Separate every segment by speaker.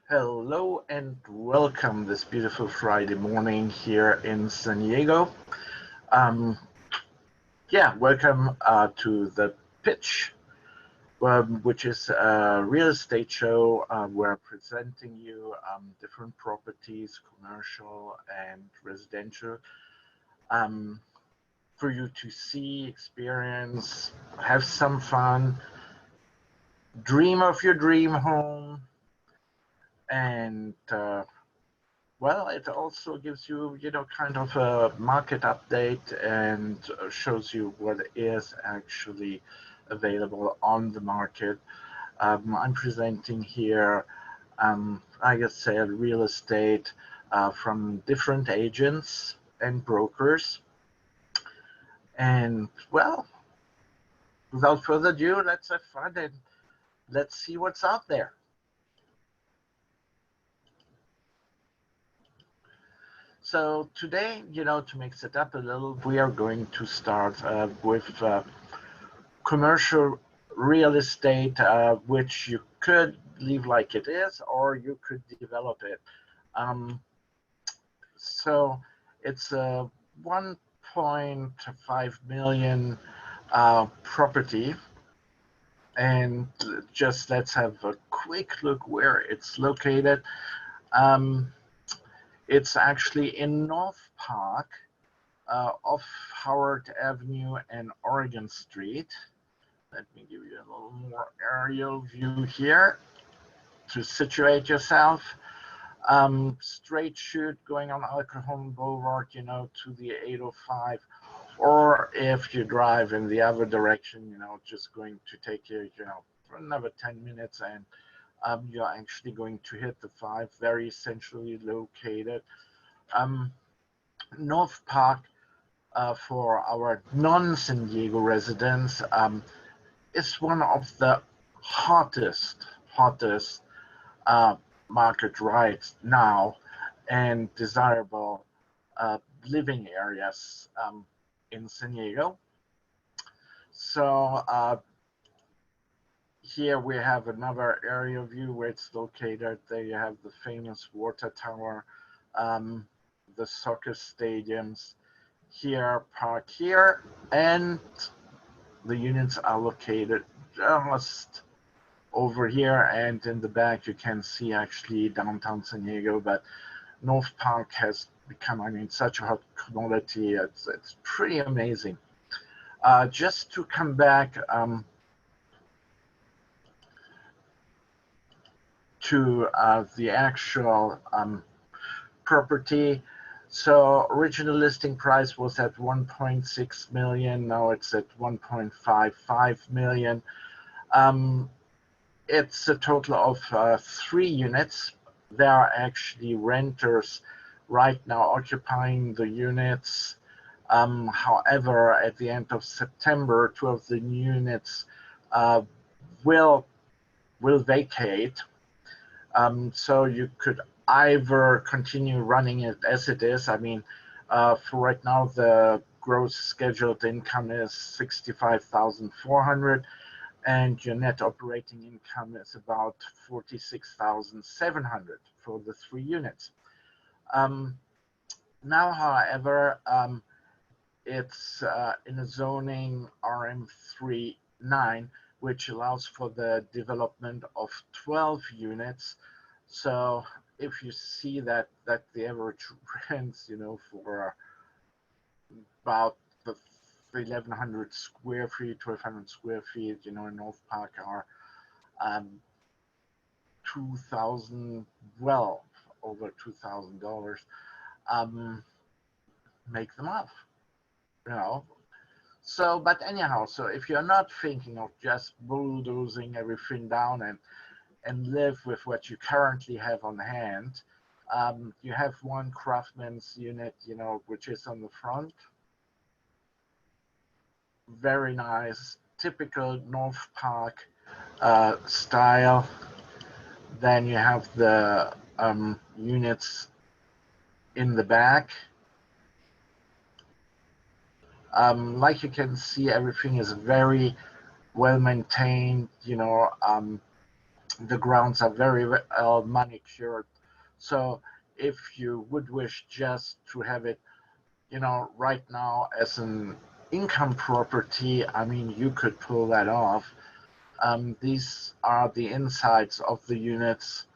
Speaker 1: Hello and welcome this beautiful Friday morning here in San Diego. Um, welcome to the pitch, which is a real estate show. We're presenting you different properties, commercial and residential, um, for you to see, experience, have some fun, dream of your dream home, and well, it also gives you, kind of a market update and shows you what is actually available on the market. I'm presenting here, like I said, real estate from different agents and brokers. And well, without further ado, let's have fun and let's see what's out there. So today, to mix it up a little, we are going to start with commercial real estate, which you could leave like it is, or you could develop it. Um, so it's a 1.5 million property. And just let's have a quick look where it's located. It's actually in North Park, off Howard Avenue and Oregon Street. Let me give you a little more aerial view here to situate yourself. Straight shoot going on Al Cajon Boulevard, to the 805. Or if you drive in the other direction, just going to take you, for another 10 minutes, and you're actually going to hit the 5, very centrally located. North Park, for our non-San Diego residents, is one of the hottest market right now and desirable living areas in San Diego. So here we have another area view where it's located. There you have the famous water tower, the soccer stadiums. Here, park here, and the units are located just over here, and in the back you can see actually downtown San Diego. But North Park has become, such a hot commodity. It's pretty amazing. Just to come back to the actual property. So original listing price was at 1.6 million. Now it's at 1.55 million. It's a total of 3 units. There are actually renters right now occupying the units. However, at the end of September, 2 of the units will vacate. So you could either continue running it as it is. For right now, the gross scheduled income is 65,400, and your net operating income is about 46,700 for the 3 units. Now, however, it's in a zoning RM3-9, which allows for the development of 12 units. So if you see that the average rents, for about the 1,100 square feet, 1,200 square feet, in North Park are 2,000, well, over $2,000. Make them up, So, but anyhow, so if you're not thinking of just bulldozing everything down and live with what you currently have on hand, you have one craftsman's unit, which is on the front. Very nice, typical North Park style. Then you have the units in the back. Like you can see, everything is very well maintained. The grounds are very well manicured. So if you would wish just to have it, right now as an income property, I mean, you could pull that off. These are the insides of the units.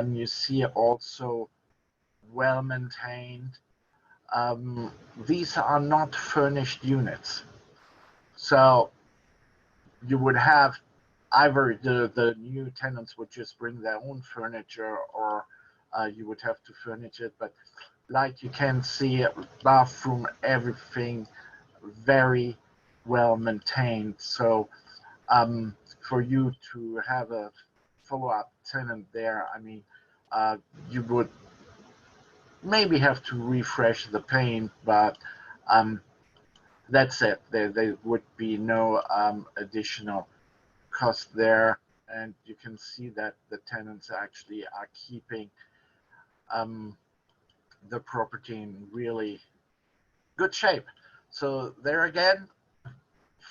Speaker 1: You see also well maintained. These are not furnished units. So you would have either the new tenants would just bring their own furniture, or you would have to furnish it. But like you can see, bathroom, everything very well maintained. So for you to have a follow-up tenant there, I mean, you would maybe have to refresh the paint, but that's it. There would be no additional cost there, and you can see that the tenants actually are keeping the property in really good shape. So there again,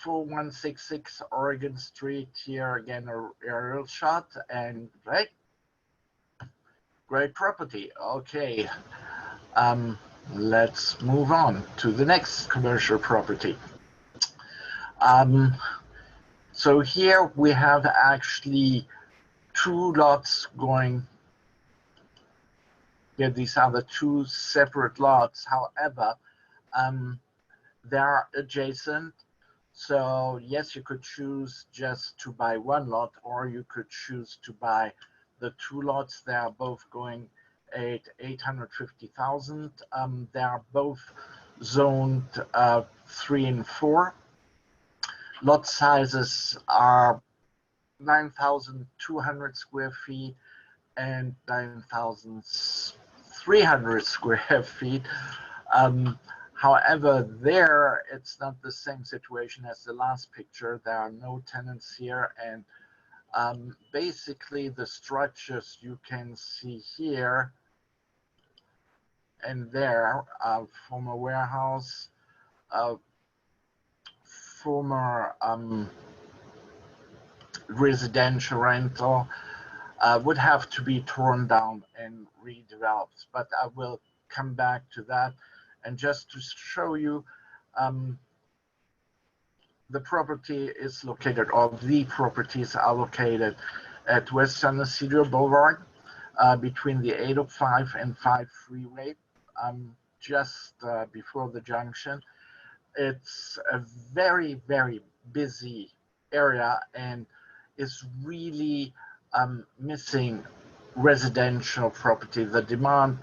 Speaker 1: 4166 Oregon Street, here again a aerial shot, and great property. Okay, let's move on to the next commercial property. So here we have actually two lots going. Yeah, these are the two separate lots. However, they're adjacent. So yes, you could choose just to buy one lot, or you could choose to buy the two lots. They are both going at 850,000. They are both zoned 3 and 4. Lot sizes are 9,200 square feet and 9,300 square feet. However, there it's not the same situation as the last picture. There are no tenants here, and basically the structures you can see here and there, former warehouse, former residential rental, would have to be torn down and redeveloped, but I will come back to that. And just to show you, the property is located, or the properties are located at West San Ysidro Boulevard, between the 805 and 5 freeway, just before the junction. It's a very, very busy area and is really missing residential property. The demand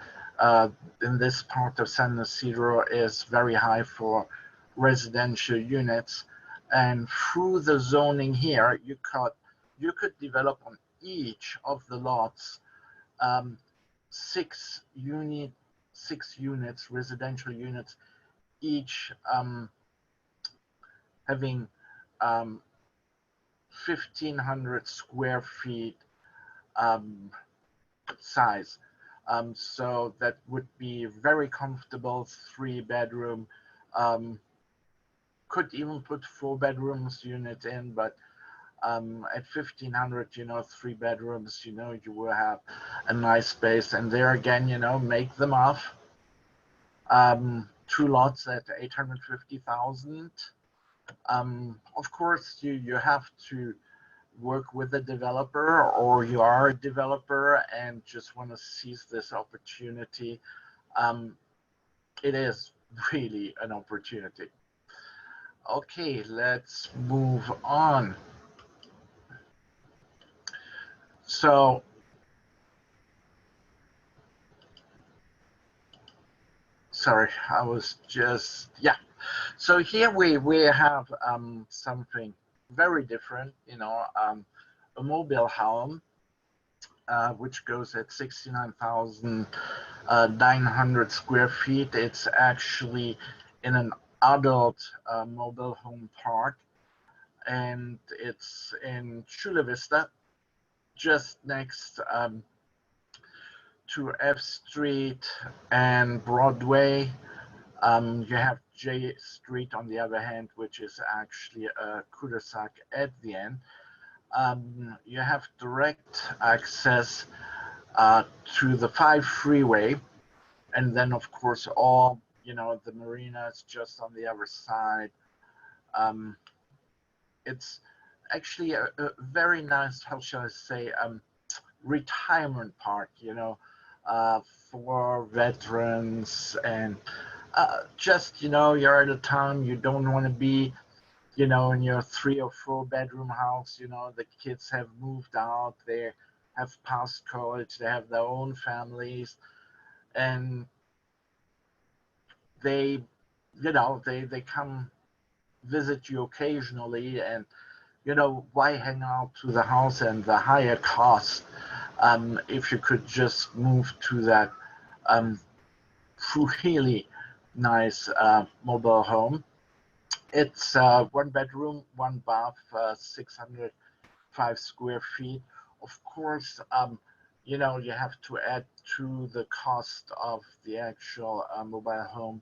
Speaker 1: in this part of San Ysidro is very high for residential units, and through the zoning here, you could develop on each of the lots 6 units, residential units, each having 1,500 square feet size. So that would be very comfortable, 3-bedroom. Could even put 4 bedrooms unit in, but at 1,500, 3 bedrooms, you will have a nice space. And there again, make them off. 2 lots at 850,000. Of course, you have to work with a developer, or you are a developer and just want to seize this opportunity. It is really an opportunity. Okay, let's move on. So sorry, I was just, yeah. So here we have something very different, a mobile home, which goes at 69,900 square feet. It's actually in an adult mobile home park, and it's in Chula Vista, just next to F Street and Broadway. You have J Street on the other hand, which is actually a cul-de-sac at the end. You have direct access to the 5 freeway, and then of course all, the marina is just on the other side. Um, it's actually a very nice, how shall I say, retirement park, for veterans, and just, you're at a time you don't want to be, in your 3 or 4 bedroom house. The kids have moved out, they have passed college, they have their own families, and they, they come visit you occasionally, and why hang out to the house and the higher cost, if you could just move to that um, really nice mobile home. It's 1 bedroom, 1 bath, 605 square feet. Of course, you have to add to the cost of the actual mobile home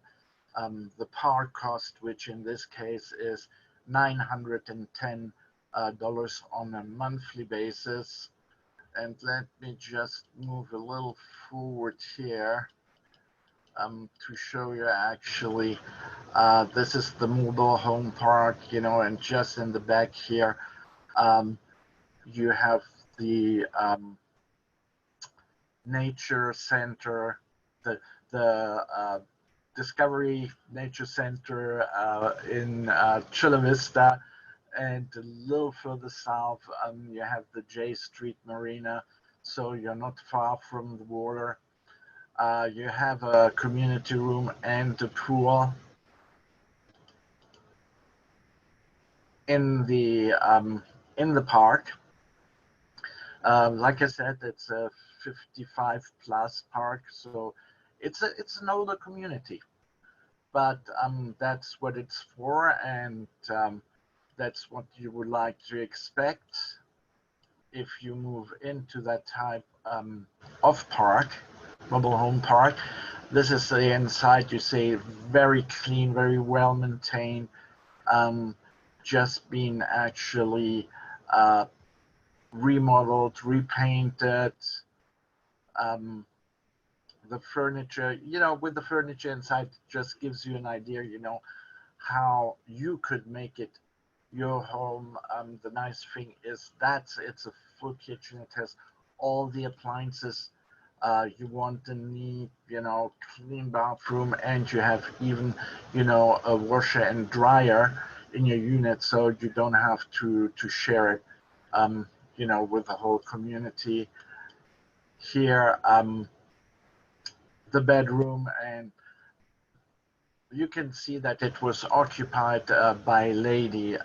Speaker 1: the park cost, which in this case is $910 on a monthly basis. And let me just move a little forward here to show you actually. This is the mobile home park, and just in the back here, you have the nature center, the Discovery Nature Center in Chula Vista, and a little further south, you have the J Street Marina, so you're not far from the water. You have a community room and a pool in the park. Like I said, it's a 55 plus park, so it's an older community, but that's what it's for, and that's what you would like to expect if you move into that type of park, mobile home park. This is the inside. You see, very clean, very well maintained, just been actually remodeled, repainted. The furniture, with the furniture inside, just gives you an idea, how you could make it your home. The nice thing is that it's a full kitchen. It has all the appliances you want and need, clean bathroom, and you have even, a washer and dryer in your unit, so you don't have to share it, with the whole community. Here, the bedroom, and you can see that it was occupied by a lady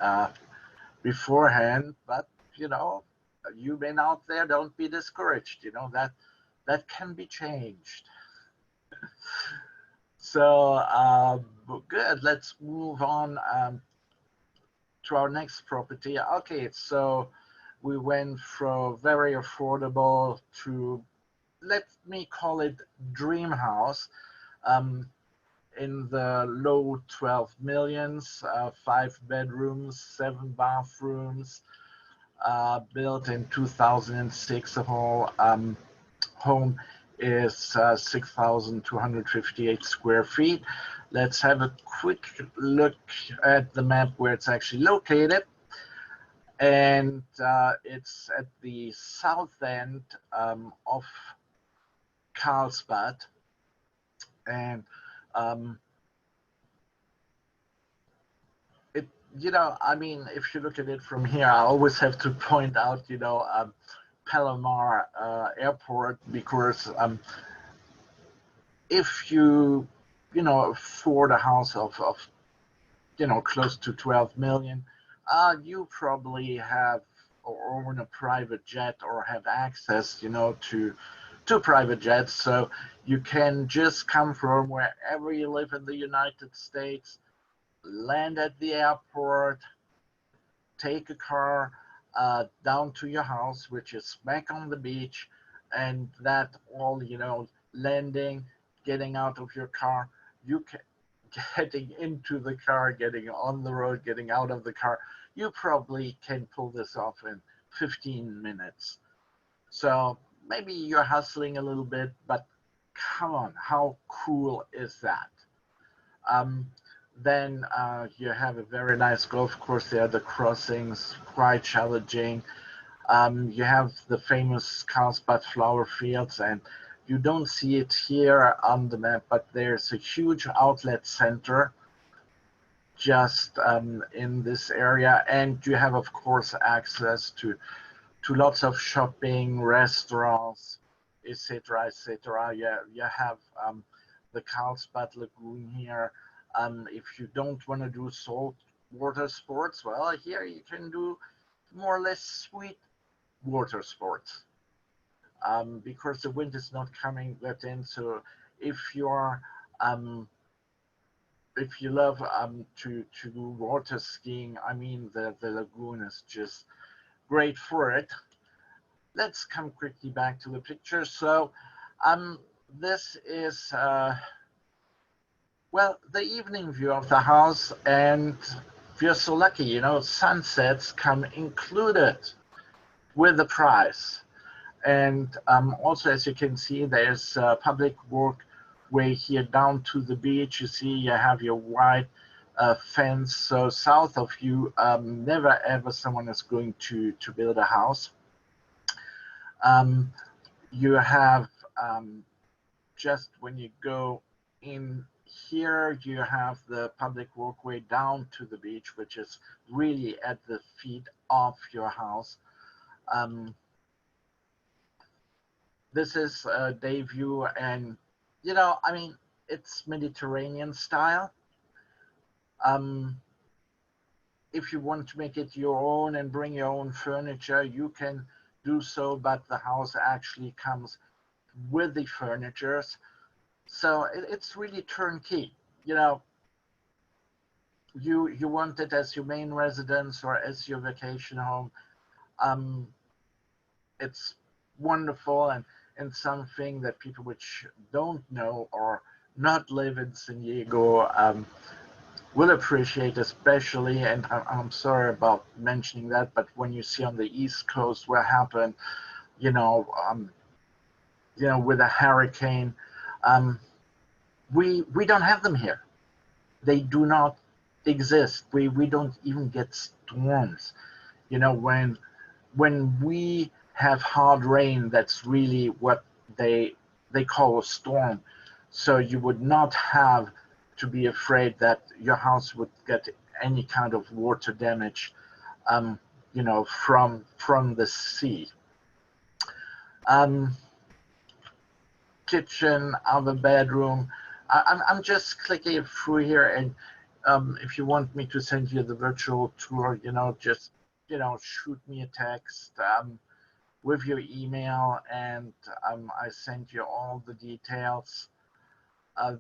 Speaker 1: beforehand, but you've been out there, don't be discouraged. That can be changed. So good, let's move on to our next property. Okay, so we went from very affordable to, let me call it, dream house, in the low 12 millions, 5 bedrooms, 7 bathrooms, built in 2006. The whole home is 6,258 square feet. Let's have a quick look at the map where it's actually located. And it's at the south end of Carlsbad. And if you look at it from here, I always have to point out, Palomar Airport, because if you, afford a house of close to 12 million, you probably have or own a private jet or have access, to private jets. So you can just come from wherever you live in the United States, land at the airport, take a car down to your house, which is back on the beach, and that all, landing, getting out of your car, getting into the car, getting on the road, getting out of the car, you probably can pull this off in 15 minutes. So maybe you're hustling a little bit, but come on, how cool is that? Then you have a very nice golf course there, the crossings, quite challenging. You have the famous Carlsbad flower fields, and you don't see it here on the map, but there's a huge outlet center just in this area, and you have, of course, access to lots of shopping, restaurants, etc., etc. Yeah, you have the Carlsbad Lagoon here. If you don't want to do salt water sports, well, here you can do more or less sweet water sports because the wind is not coming that in. So if you're if you love to do water skiing, I mean the lagoon is just great for it. Let's come quickly back to the picture. So this is well, the evening view of the house, and if you're so lucky, you know, sunsets come included with the price. And also, as you can see, there's a public walkway here down to the beach. You see, you have your white fence. So south of you, never ever someone is going to build a house. You have just when you go in here, you have the public walkway down to the beach, which is really at the feet of your house. This is a day view, and you know, I mean, it's Mediterranean style. If you want to make it your own and bring your own furniture, you can do so, but the house actually comes with the furnitures. So it's really turnkey. You know, you want it as your main residence or as your vacation home. It's wonderful, and something that people which don't know or not live in San Diego will appreciate, especially. And I'm sorry about mentioning that, but when you see on the East Coast what happened, you know, with a hurricane, we don't have them here. They do not exist. We don't even get storms. You know, when we have hard rain, that's really what they call a storm. So you would not have to be afraid that your house would get any kind of water damage, you know, from the sea. Kitchen, other bedroom. I'm just clicking through here, and if you want me to send you the virtual tour, you know, just shoot me a text with your email, and I send you all the details.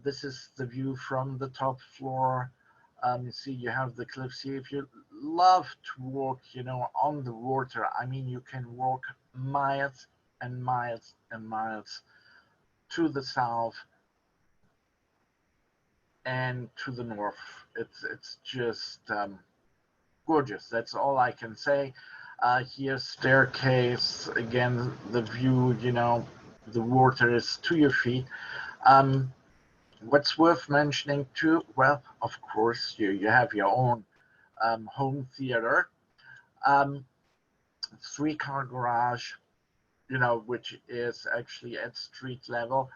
Speaker 1: This is the view from the top floor. You see, you have the cliffs here. If you love to walk, you know, on the water, I mean, you can walk miles and miles and miles to the south and to the north. It's just gorgeous. That's all I can say. Here's staircase. Again, the view, you know, the water is to your feet. What's worth mentioning too, well, of course, you have your own home theater, 3-car garage, you know, which is actually at street level.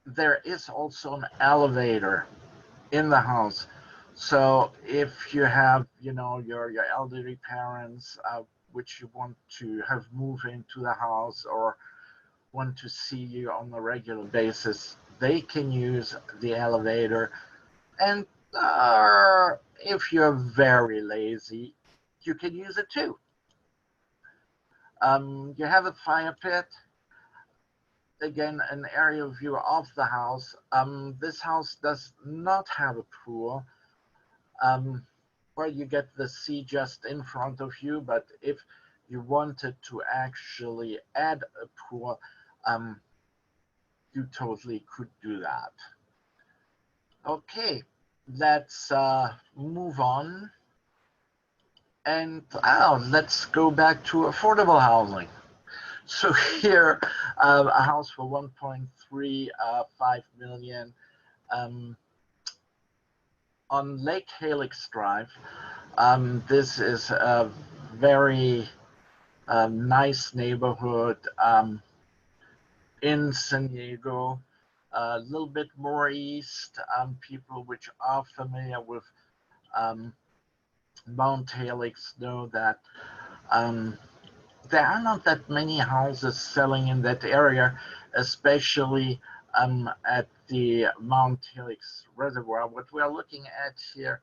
Speaker 1: There is also an elevator in the house. So if you have, you know, your elderly parents, which you want to have move into the house or want to see you on a regular basis, they can use the elevator. And if you're very lazy, you can use it too. You have a fire pit. Again, an aerial view of the house. This house does not have a pool. Well, you get the sea just in front of you, but if you wanted to actually add a pool, you totally could do that. Okay, let's move on And let's go back to affordable housing. So here, a house for 1.35 million on Lake Helix Drive. This is a very nice neighborhood in San Diego, a little bit more east. People which are familiar with Mount Helix know that there are not that many houses selling in that area, especially at the Mount Helix Reservoir. What we are looking at here,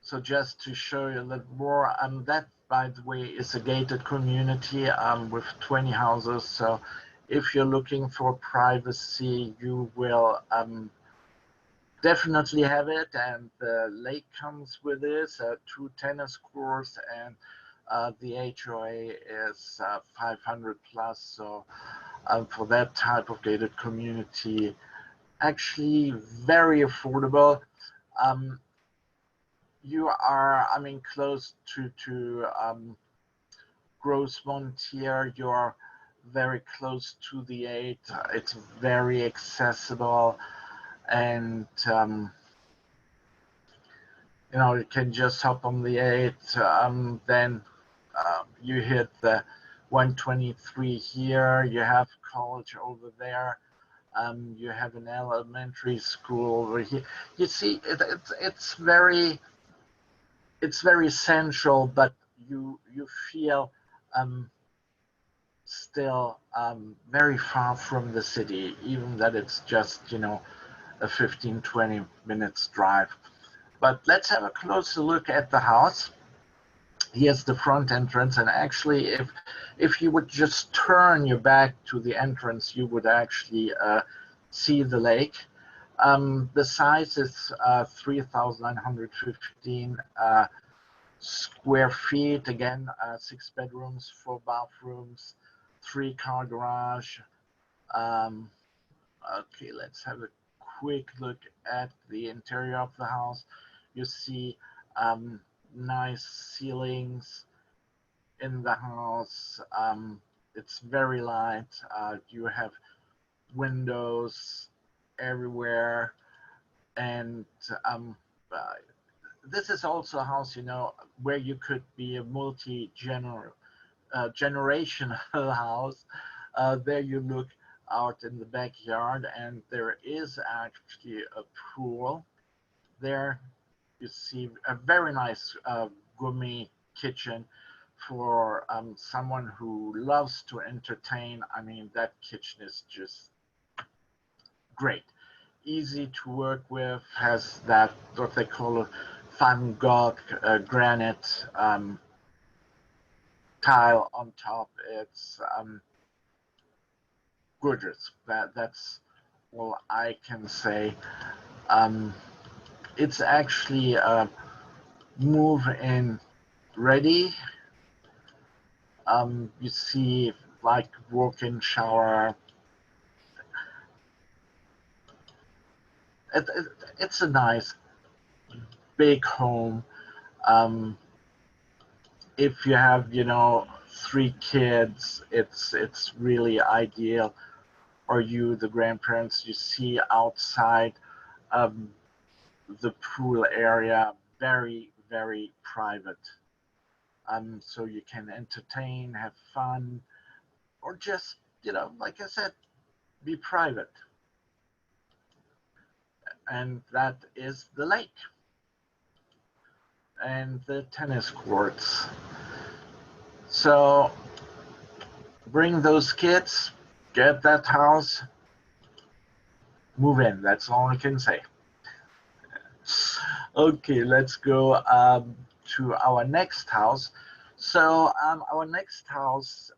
Speaker 1: so just to show you a little more, that, by the way, is a gated community with 20 houses. So if you're looking for privacy, you will definitely have it. And the lake comes with this, 2 tennis courts, and the HOA is 500 plus. So for that type of gated community, actually very affordable. You are, I mean, close to Grossmont here. You're very close to the 8. It's very accessible, and you know, you can just hop on the 8. Then you hit the 123 here. You have college over there. You have an elementary school over here. You see, it's very central, but you feel still very far from the city, even that it's just, you know, a 15-20 minutes drive. But let's have a closer look at the house. Here's the front entrance, and actually if you would just turn your back to the entrance, you would actually see the lake. The size is 3,915 square feet. Again, 6 bedrooms, 4 bathrooms, 3-car garage. Okay, let's have a quick look at the interior of the house. You see nice ceilings in the house. It's very light. You have windows everywhere, and this is also a house, you know, where you could be a generational house. There you look out in the backyard, and there is actually a pool there. You see a very nice gourmet kitchen for someone who loves to entertain. I mean, that kitchen is just great, easy to work with, has that what they call a Van Gogh granite tile on top. It's gorgeous. That's all I can say. It's actually move-in ready. You see, like, walk-in shower. It's a nice big home. If you have, you know, 3 kids, it's really ideal. Or you, the grandparents, you see outside the pool area, very, very private. So you can entertain, have fun, or just, you know, like I said, be private. And that is the lake and the tennis courts. So bring those kids, get that house, move in. That's all I can say. Okay, let's go to our next house. So our next house,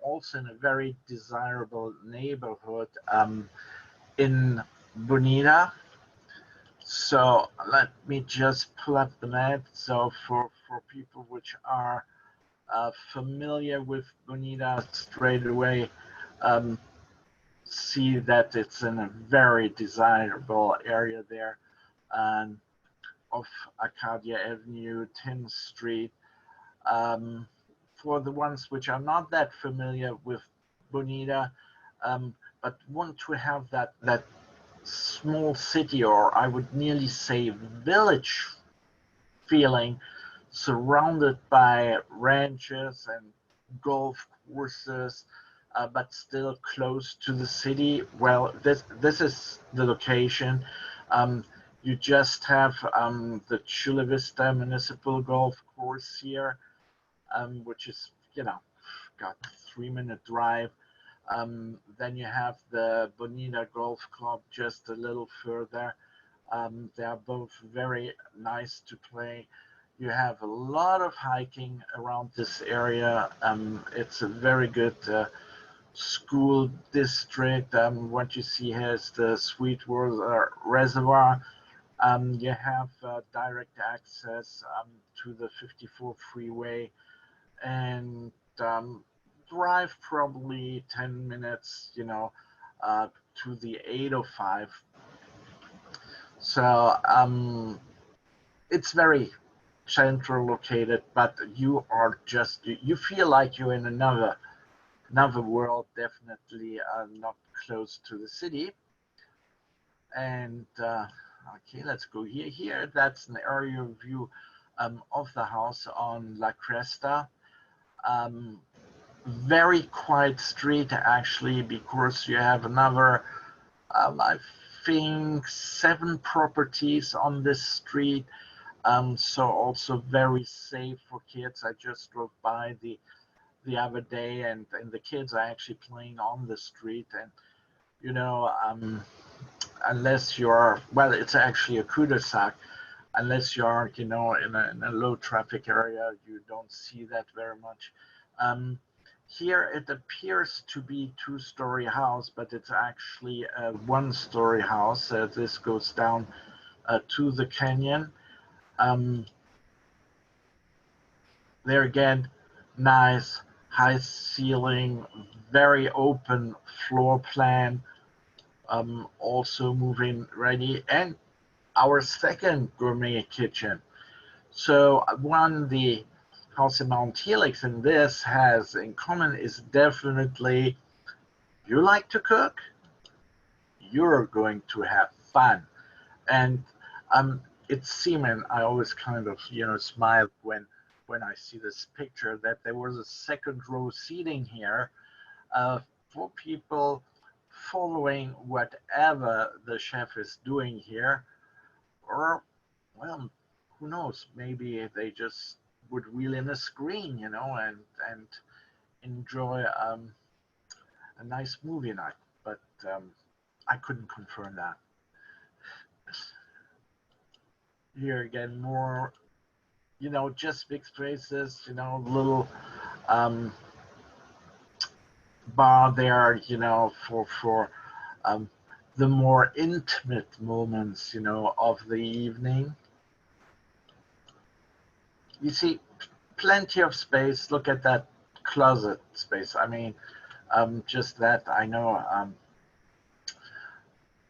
Speaker 1: also in a very desirable neighborhood in Bonita. So let me just pull up the map. So for people which are familiar with Bonita straight away, see that it's in a very desirable area there, and of Arcadia Avenue, 10th Street. For the ones which are not that familiar with Bonita, but want to have that small city, or I would nearly say village feeling, surrounded by ranches and golf courses, but still close to the city. Well, this is the location. You just have the Chula Vista Municipal Golf Course here, which is, got a 3-minute drive. Then you have the Bonita Golf Club just a little further. They are both very nice to play. You have a lot of hiking around this area. It's a very good school district. What you see here is the Sweetwater Reservoir. You have direct access to the 54 freeway, and drive probably 10 minutes, to the 805. So it's very central located, but you are you feel like you're in another world, definitely not close to the city. And okay, let's go here. That's an aerial view of the house on La Cresta. Very quiet street, actually, because you have another, I think, 7 properties on this street. So also very safe for kids. I just drove by the other day, and the kids are actually playing on the street. And unless you're, well, it's actually a cul-de-sac. Unless you're, in a low traffic area, you don't see that very much. Here it appears to be 2-story house, but it's actually a 1-story house. This goes down to the canyon. There again, nice high ceiling, very open floor plan. Also moving ready, and our second gourmet kitchen. So one the house in Mount Helix and this has in common is definitely, you like to cook, you're going to have fun. And it seemed, and I always kind of smile when I see this picture, that there was a second row seating here for people following whatever the chef is doing here, or, well, who knows, maybe they just would wheel in a screen, and enjoy a nice movie night. But I couldn't confirm that. Here again, more, just big spaces, little bar there, for the more intimate moments, of the evening. You see plenty of space. Look at that closet space. I mean, just that. I know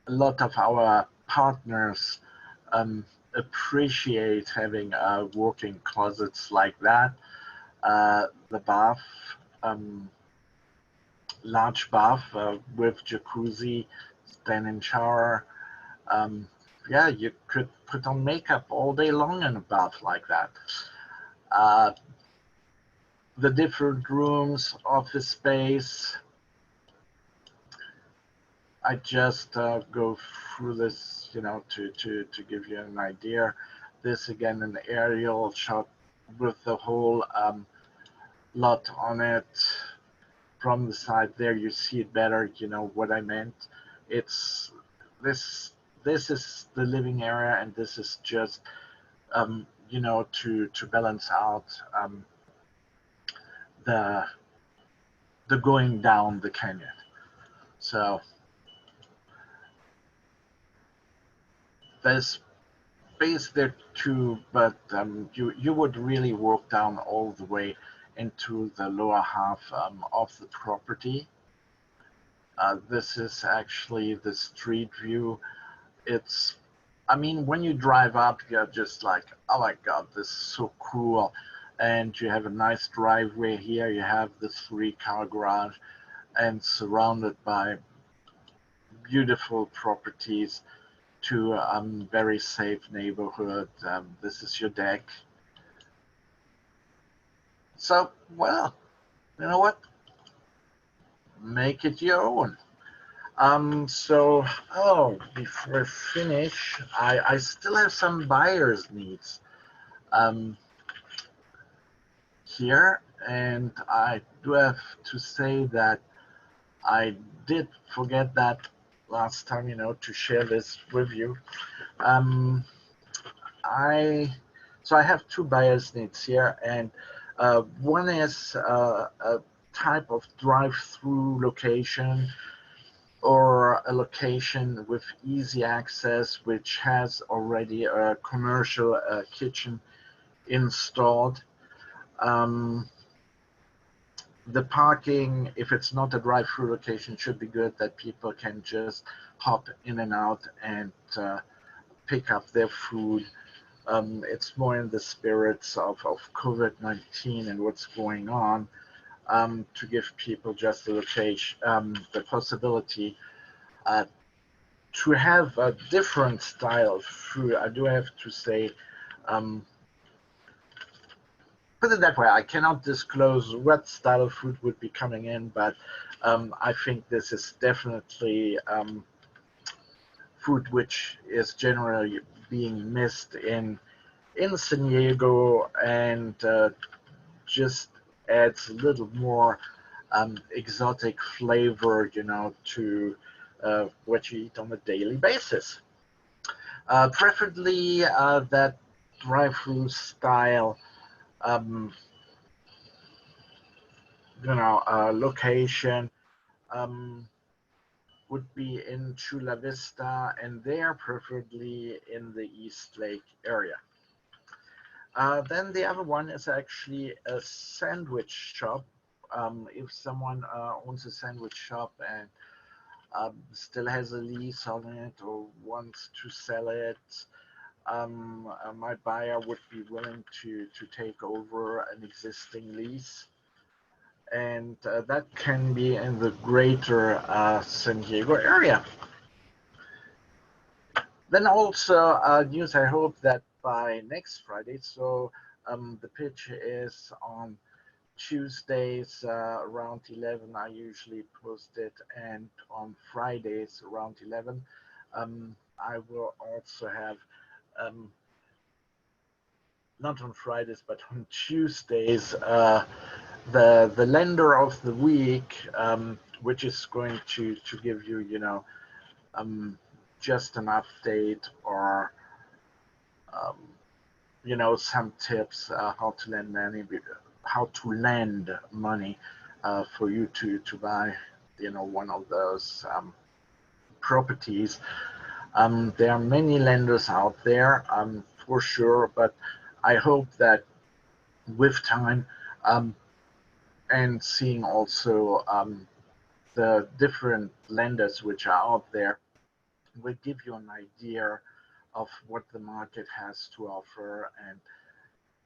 Speaker 1: a lot of our partners appreciate having walk-in closets like that. The bath, large bath with jacuzzi, stand-in shower. Yeah, you could put on makeup all day long in a bath like that. The different rooms, office space. I just go through this, to give you an idea. This again, an aerial shot with the whole lot on it. From the side there, you see it better. You know what I meant. It's this is the living area, and this is just to balance out the going down the canyon. So there's space there too, but you would really walk down all the way into the lower half of the property. This is actually the street view. It's, I mean, when you drive up, you're just like, oh my God, this is so cool. And you have a nice driveway here. You have the 3-car garage and surrounded by beautiful properties to a very safe neighborhood. This is your deck. So, well, you know what? Make it your own. So, oh, before I finish, I still have some buyer's needs here, and I do have to say that I did forget that last time, to share this with you. Um, I so I have two buyer's needs here, and one is a type of drive-through location or a location with easy access, which has already a commercial kitchen installed. Um, the parking, if it's not a drive-through location, should be good, that people can just hop in and out and pick up their food. It's more in the spirits of COVID-19 and what's going on, to give people just the location, the possibility uh, to have a different style of food. I do have to say, um, put it that way, I cannot disclose what style of food would be coming in, but I think this is definitely food which is generally being missed in San Diego, and just adds a little more exotic flavor, to what you eat on a daily basis. Preferably that drive-through style, um, location um, would be in Chula Vista, and there preferably in the East Lake area. Then the other one is actually a sandwich shop. If someone owns a sandwich shop and still has a lease on it or wants to sell it, my buyer would be willing to take over an existing lease. And that can be in the greater San Diego area. Then also news, I hope that by next Friday, so the pitch is on Tuesdays around 11, I usually post it, and on Fridays around 11, I will also have, not on Fridays, but on Tuesdays, the lender of the week, which is going to give you, just an update or, um, some tips how to lend money for you to buy, one of those properties. There are many lenders out there, for sure, but I hope that with time, and seeing also the different lenders which are out there, will give you an idea of what the market has to offer. And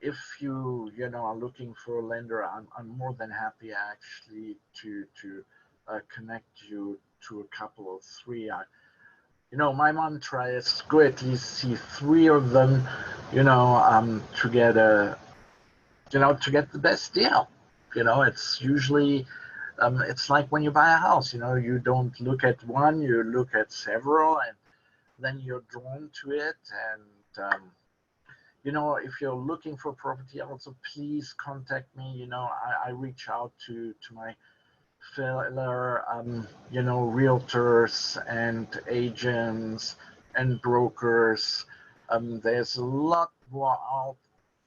Speaker 1: if you are looking for a lender, I'm more than happy actually to connect you to a couple of three. My mantra is go at least see three of them, to get to get the best deal. It's usually it's like when you buy a house. You don't look at one, you look at several, and then you're drawn to it. And if you're looking for property, also please contact me. I reach out to my fellow realtors and agents and brokers. There's a lot more out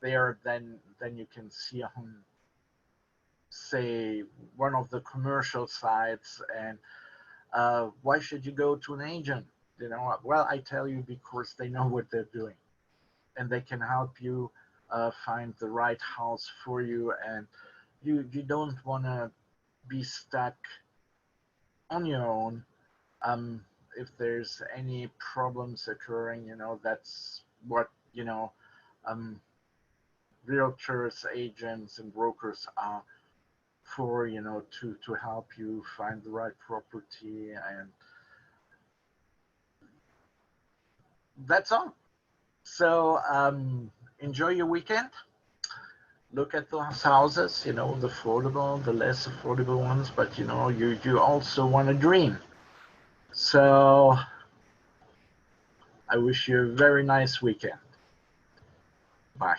Speaker 1: there than you can see on, say, one of the commercial sites. And why should you go to an agent? Well, I tell you, because they know what they're doing, and they can help you find the right house for you. And you don't want to be stuck on your own. If there's any problems occurring, that's what, realtors, agents, and brokers are for, to help you find the right property. And that's all. So enjoy your weekend. Look at those houses, the affordable, the less affordable ones, but you also want to dream. So I wish you a very nice weekend. Bye.